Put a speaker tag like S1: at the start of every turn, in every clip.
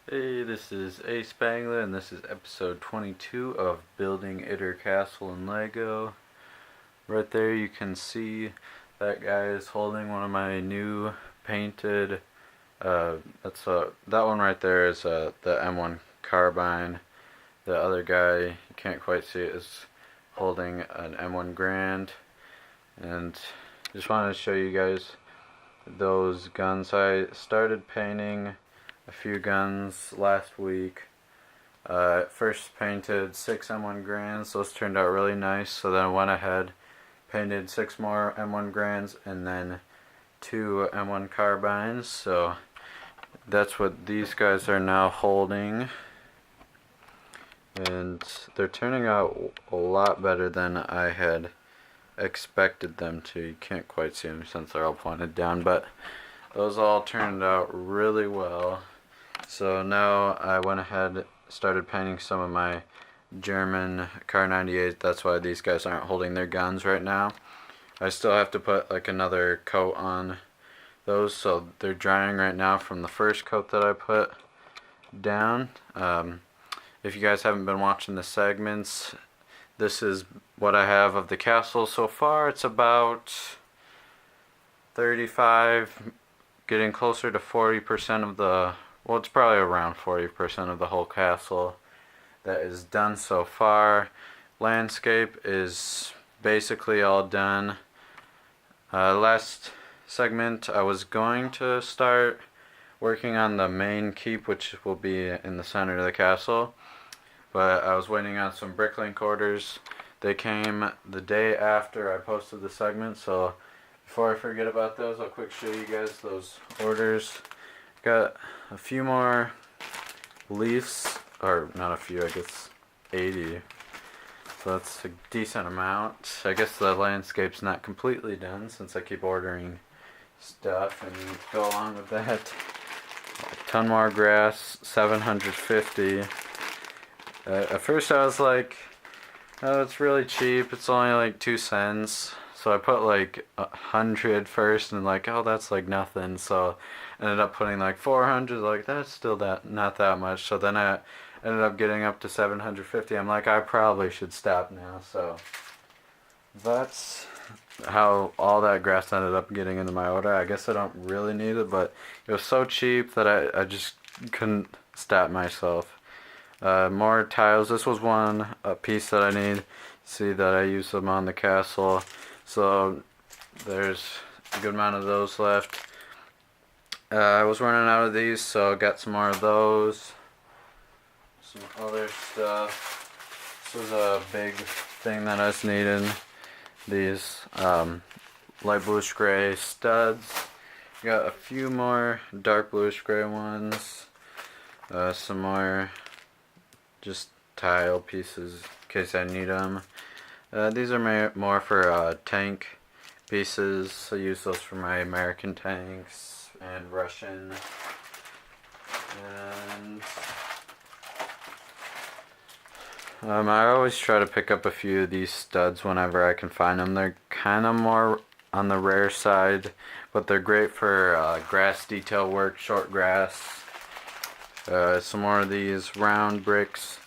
S1: Hey, this is ASpengler, and this is episode 22 of Building Itter Castle in Lego. Right there you can see that guy is holding one of my new painted, that one right there is the M1 carbine. The other guy, you can't quite see it, is holding an M1 Grand. And just wanted to show you guys those guns. I started painting a few guns last week. First painted 6 M1 Grands. Those turned out really nice. So then I went ahead, painted 6 more M1 Grands, and then 2 M1 Carbines. So that's what these guys are now holding. And they're turning out a lot better than I had expected them to. You can't quite see them since they're all pointed down, but those all turned out really well. So now I went ahead, started painting some of my German Kar 98. That's why these guys aren't holding their guns right now. I still have to put like another coat on those, so they're drying right now from the first coat that I put down. If you guys haven't been watching the segments, this is what I have of the castle so far. It's about 35, getting closer to 40% of the, well, it's probably around 40% of the whole castle that is done so far. Landscape is basically all done. Last segment I was going to start working on the main keep, which will be in the center of the castle, but I was waiting on some bricklink orders. They came the day after I posted the segment, so before I forget about those, I'll quick show you guys those orders. Got a few more leaves, or not a few, I guess 80. So that's a decent amount. I guess the landscape's not completely done since I keep ordering stuff, and go along with that, a ton more grass, 750. At first I was like, oh, it's really cheap, it's only like 2 cents. So I put like 100 first, and like, oh, that's like nothing. So I ended up putting like 400, like that's still not that much. So then I ended up getting up to 750. I'm like, I probably should stop now. So that's how all that grass ended up getting into my order. I guess I don't really need it, but it was so cheap that I just couldn't stop myself. More tiles. This was a piece that I need. See that I use them on the castle. So there's a good amount of those left. I was running out of these, so got some more of those. Some other stuff. This was a big thing that I was needing. These light bluish gray studs. Got a few more dark bluish gray ones. Some more just tile pieces in case I need them. These are more for tank pieces. I use those for my American tanks and Russian. And I always try to pick up a few of these studs whenever I can find them. They're kind of more on the rare side, but they're great for grass detail work, short grass. Some more of these round bricks.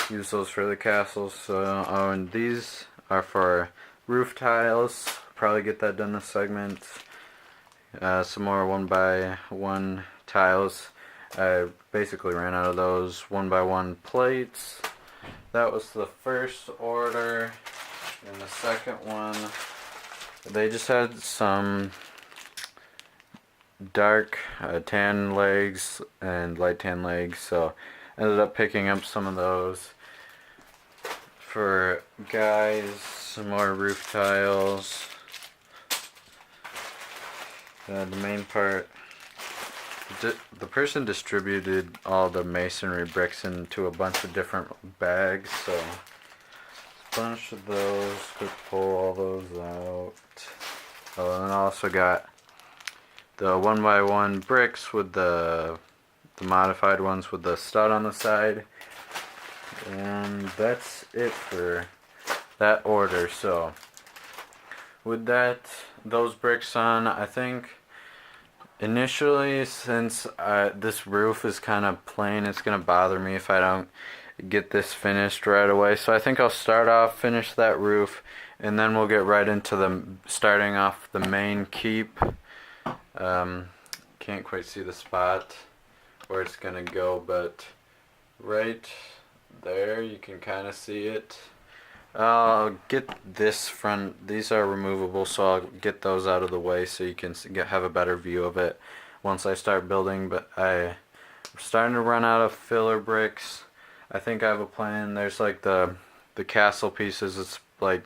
S1: Use those for the castle. So, oh, and these are for roof tiles. Probably get that done this segment. Some more 1x1 tiles. I basically ran out of those 1x1 plates. That was the first order. And the second one, they just had some dark tan legs and light tan legs, so ended up picking up some of those. For guys, some more roof tiles. The main part, the person distributed all the masonry bricks into a bunch of different bags, so a bunch of those. Could pull all those out. Oh, and then I also got the 1x1 bricks with the modified ones with the stud on the side. And that's it for that order. So with those bricks on, I think Initially, since this roof is kind of plain, it's going to bother me if I don't get this finished right away. So I think I'll start off, finish that roof, and then we'll get right into the starting off the main keep. Can't quite see the spot where it's going to go, but right there you can kind of see it. I'll get this front, these are removable, so I'll get those out of the way so you can have a better view of it once I start building. But I'm starting to run out of filler bricks. I think I have a plan. There's like the castle pieces, it's like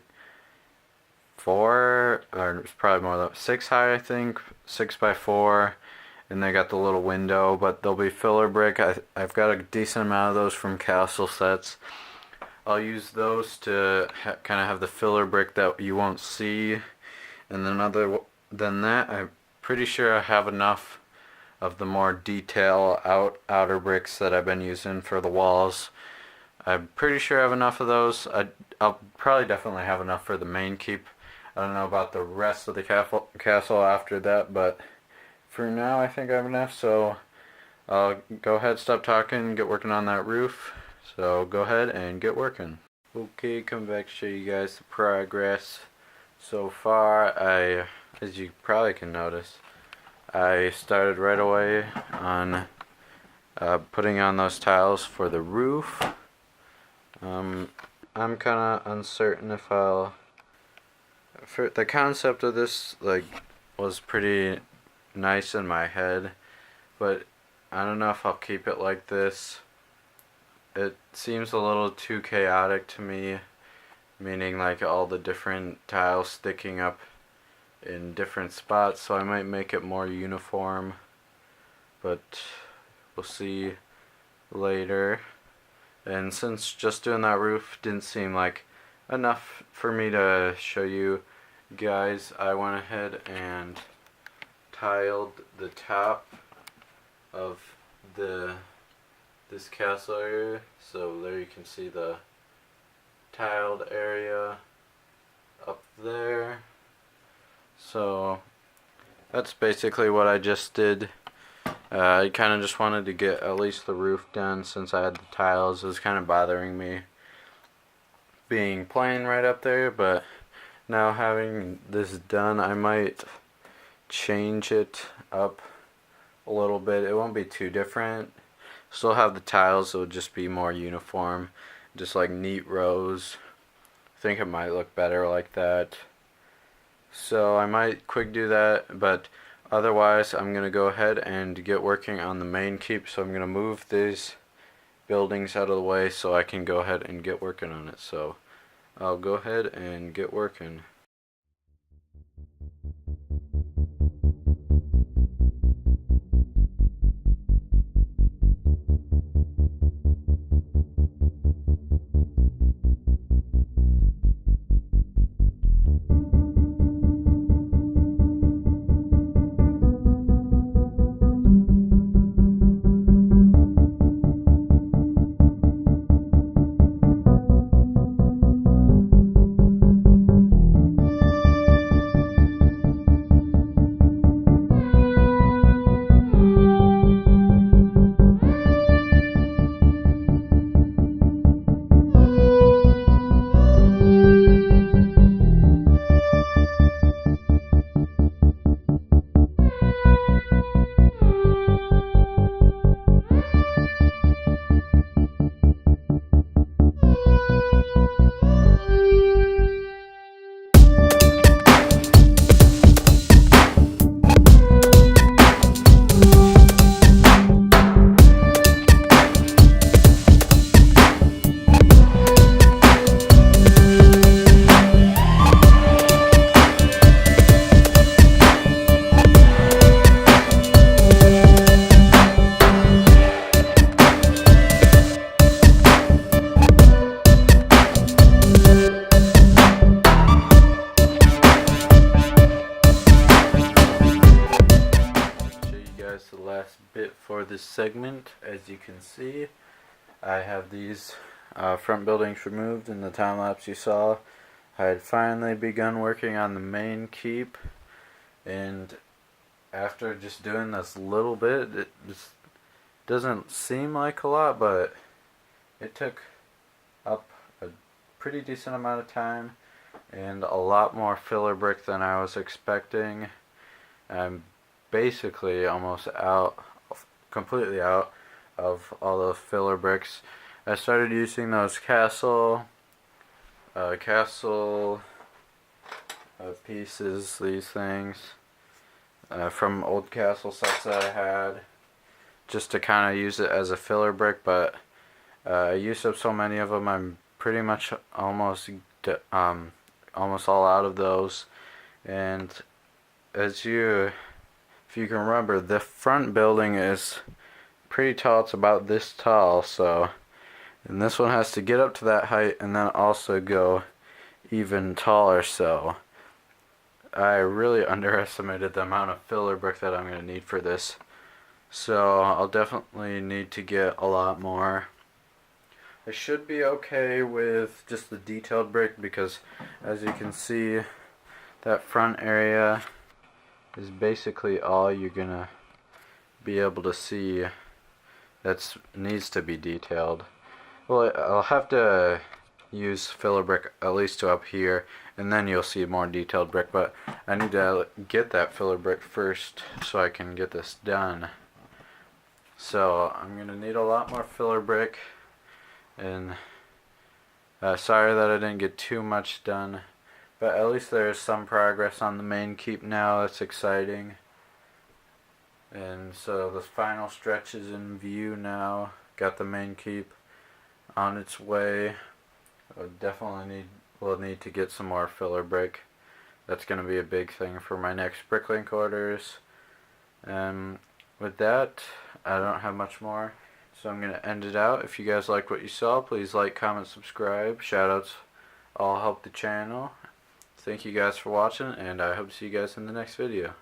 S1: 4, or it's probably more than 6 high, I think, 6 by 4, and they got the little window, but they'll be filler brick. I've got a decent amount of those from castle sets. I'll use those to kind of have the filler brick that you won't see, and then other than that, I'm pretty sure I have enough of the more detail outer bricks that I've been using for the walls. I'm pretty sure I have enough of those. I'll probably definitely have enough for the main keep. I don't know about the rest of the castle after that, but for now I think I have enough, so I'll go ahead, stop talking, and get working on that roof. So go ahead and get working. Okay, come back to show you guys the progress so far. As you probably can notice, I started right away on putting on those tiles for the roof. I'm kind of uncertain if I'll... the concept of this was pretty nice in my head, but I don't know if I'll keep it like this. It seems a little too chaotic to me, meaning like all the different tiles sticking up in different spots, so I might make it more uniform, but we'll see later. And since just doing that roof didn't seem like enough for me to show you guys, I went ahead and tiled the top of this castle area, so there you can see the tiled area up there. So that's basically what I just did. I kind of just wanted to get at least the roof done since I had the tiles. It was kind of bothering me being plain right up there, but now having this done, I might change it up a little bit. It won't be too different. Still have the tiles, it'll just be more uniform, just like neat rows. I think it might look better like that. So I might quick do that, but otherwise I'm going to go ahead and get working on the main keep. So I'm going to move these buildings out of the way so I can go ahead and get working on it. So I'll go ahead and get working. Bit for this segment. As you can see, I have these front buildings removed. In the time lapse you saw, I had finally begun working on the main keep, and after just doing this little bit, it just doesn't seem like a lot, but it took up a pretty decent amount of time and a lot more filler brick than I was expecting. I'm basically almost out, completely out of all the filler bricks. I started using those castle pieces, these things, from old castle sets that I had, just to kind of use it as a filler brick, but I used up so many of them, I'm pretty much almost all out of those. And if you can remember, the front building is pretty tall. It's about this tall, so, and this one has to get up to that height and then also go even taller, so I really underestimated the amount of filler brick that I'm going to need for this. So I'll definitely need to get a lot more. I should be okay with just the detailed brick because, as you can see, that front area is basically all you're gonna be able to see that needs to be detailed. Well, I'll have to use filler brick at least to up here, and then you'll see more detailed brick, but I need to get that filler brick first so I can get this done. So I'm gonna need a lot more filler brick, and sorry that I didn't get too much done, but at least there's some progress on the main keep now. That's exciting. And so the final stretch is in view now. Got the main keep on its way. Will need to get some more filler brick. That's going to be a big thing for my next bricklink orders. And with that, I don't have much more, so I'm going to end it out. If you guys liked what you saw, please like, comment, subscribe. Shoutouts all help the channel. Thank you guys for watching, and I hope to see you guys in the next video.